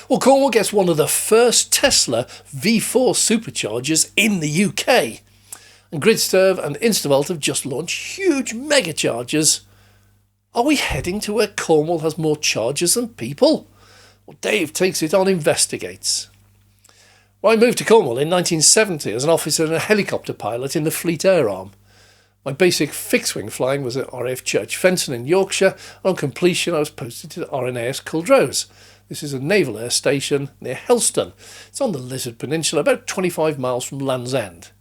Well, Cornwall gets one of the first Tesla V4 superchargers in the UK. And Gridserve and Instavolt have just launched huge mega chargers. Are we heading to where Cornwall has more chargers than people? Well, Dave takes it on, investigates. Well, I moved to Cornwall in 1970 as an officer and a helicopter pilot in the Fleet Air Arm. My basic fixed-wing flying was at RAF Church Fenton in Yorkshire, and on completion I was posted to RNAS Culdrose. This is a naval air station near Helston. It's on the Lizard Peninsula, about 25 miles from Land's End.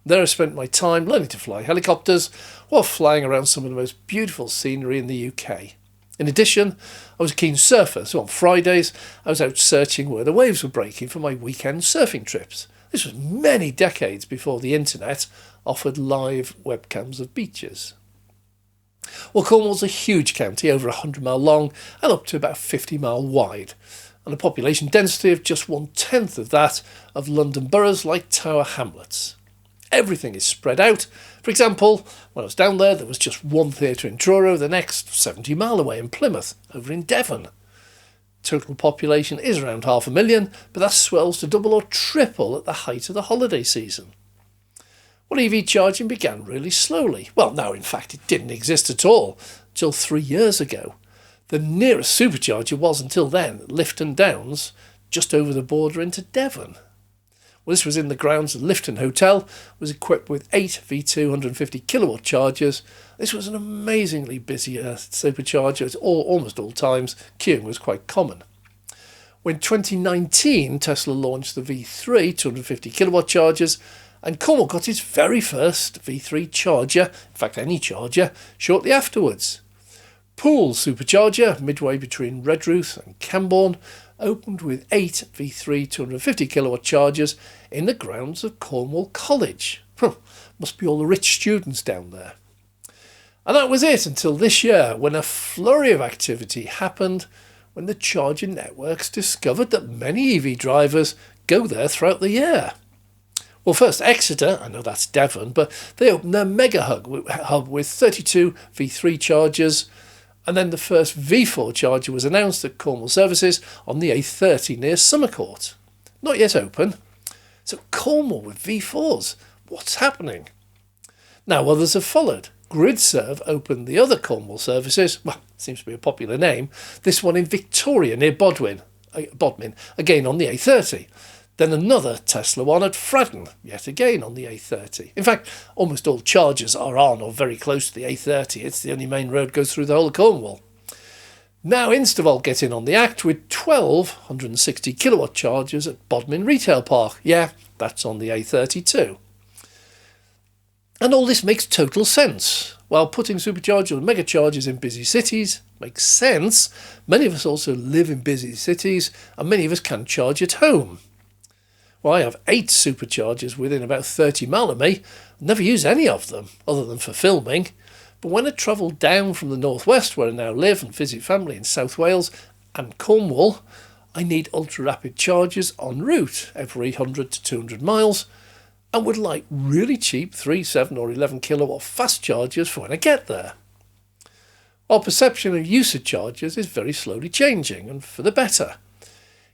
There I spent my time learning to fly helicopters while flying around some of the most beautiful scenery in the UK. In addition, I was a keen surfer, so on Fridays I was out searching where the waves were breaking for my weekend surfing trips. This was many decades before the internet offered live webcams of beaches. Well, Cornwall's a huge county, over 100 mile long and up to about 50 mile wide, and a population density of just 1/10 of that of London boroughs like Tower Hamlets. Everything is spread out. For example, when I was down there was just one theatre in Truro, the next 70 mile away in Plymouth, over in Devon. Total population is around 500,000, but that swells to double or triple at the height of the holiday season. Well, EV charging began really slowly. Well, no, in fact, it didn't exist at all until 3 years ago. The nearest supercharger was, until then, Lifton Downs, just over the border into Devon. Well, this was in the grounds of Lifton Hotel, was equipped with 8 V2 150 kilowatt chargers. This was an amazingly busy supercharger at almost all times. Queuing was quite common. When 2019 Tesla launched the V3 250 kilowatt chargers, and Cornwall got its very first V3 charger, in fact any charger, shortly afterwards. Poole Supercharger, midway between Redruth and Camborne, opened with 8 V3 250 kilowatt chargers in the grounds of Cornwall College. Must be all the rich students down there. And that was it until this year, when a flurry of activity happened when the charging networks discovered that many EV drivers go there throughout the year. Well, first Exeter, I know that's Devon, but they opened their mega hub with 32 V3 chargers, and then the first V4 charger was announced at Cornwall Services on the A30 near Summercourt. Not yet open. So Cornwall with V4s, what's happening? Now others have followed. Gridserve opened the other Cornwall services, well, seems to be a popular name, this one in Victoria near Bodmin, again on the A30. Then another Tesla one at Fradden, yet again on the A30. In fact, almost all chargers are on or very close to the A30. It's the only main road goes through the whole of Cornwall. Now Instavolt get in on the act with 12 160 kilowatt chargers at Bodmin Retail Park. Yeah, that's on the A30 too. And all this makes total sense. While putting superchargers and mega chargers in busy cities makes sense, many of us also live in busy cities and many of us can charge at home. Well, I have 8 superchargers within about 30 mile of me. Never use any of them, other than for filming. But when I travel down from the northwest, where I now live and visit family in South Wales and Cornwall, I need ultra-rapid chargers en route every 100 to 200 miles, and would like really cheap 3, 7 or 11 kilowatt fast chargers for when I get there. Our perception of use of chargers is very slowly changing, and for the better.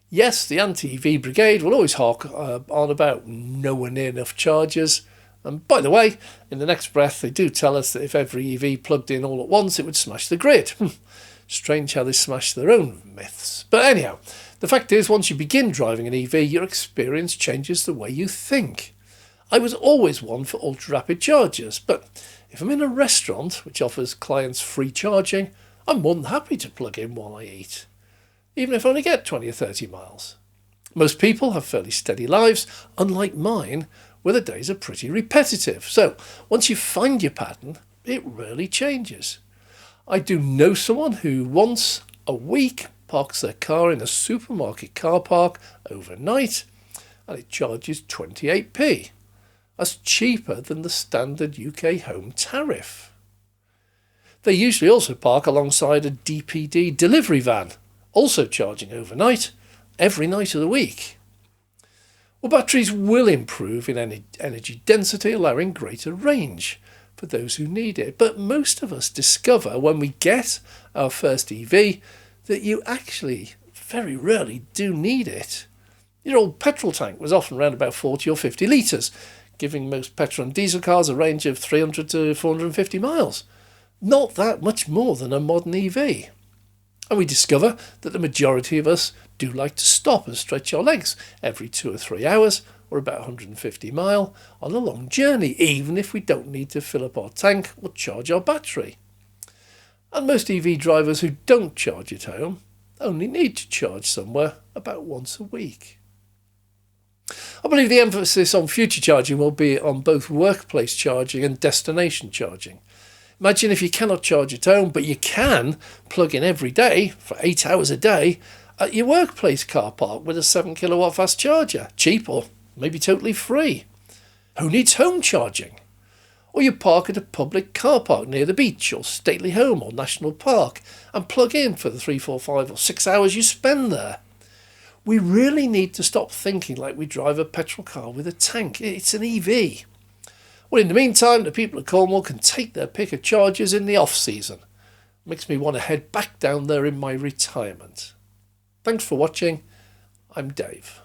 Yes, the anti-EV brigade will always hark on about nowhere near enough chargers. And by the way, in the next breath, they do tell us that if every EV plugged in all at once, it would smash the grid. Strange how they smash their own myths. But anyhow, the fact is, once you begin driving an EV, your experience changes the way you think. I was always one for ultra-rapid chargers, but if I'm in a restaurant which offers clients free charging, I'm more than happy to plug in while I eat, even if I only get 20 or 30 miles. Most people have fairly steady lives, unlike mine, where the days are pretty repetitive. So once you find your pattern, it really changes. I do know someone who once a week parks their car in a supermarket car park overnight, and it charges 28p. That's cheaper than the standard UK home tariff. They usually also park alongside a DPD delivery van, also charging overnight, every night of the week. Well, batteries will improve in energy density, allowing greater range for those who need it. But most of us discover when we get our first EV that you actually very rarely do need it. Your old petrol tank was often around about 40 or 50 litres, giving most petrol and diesel cars a range of 300 to 450 miles. Not that much more than a modern EV. And we discover that the majority of us do like to stop and stretch our legs every 2 or 3 hours, or about 150 miles, on a long journey, even if we don't need to fill up our tank or charge our battery. And most EV drivers who don't charge at home only need to charge somewhere about once a week. I believe the emphasis on future charging will be on both workplace charging and destination charging. Imagine if you cannot charge at home, but you can plug in every day for 8 hours a day at your workplace car park with a 7 kilowatt fast charger, cheap or maybe totally free. Who needs home charging? Or you park at a public car park near the beach or stately home or national park and plug in for the 3, 4, 5 or 6 hours you spend there. We really need to stop thinking like we drive a petrol car with a tank. It's an EV. Well, in the meantime, the people of Cornwall can take their pick of chargers in the off-season. Makes me want to head back down there in my retirement. Thanks for watching. I'm Dave.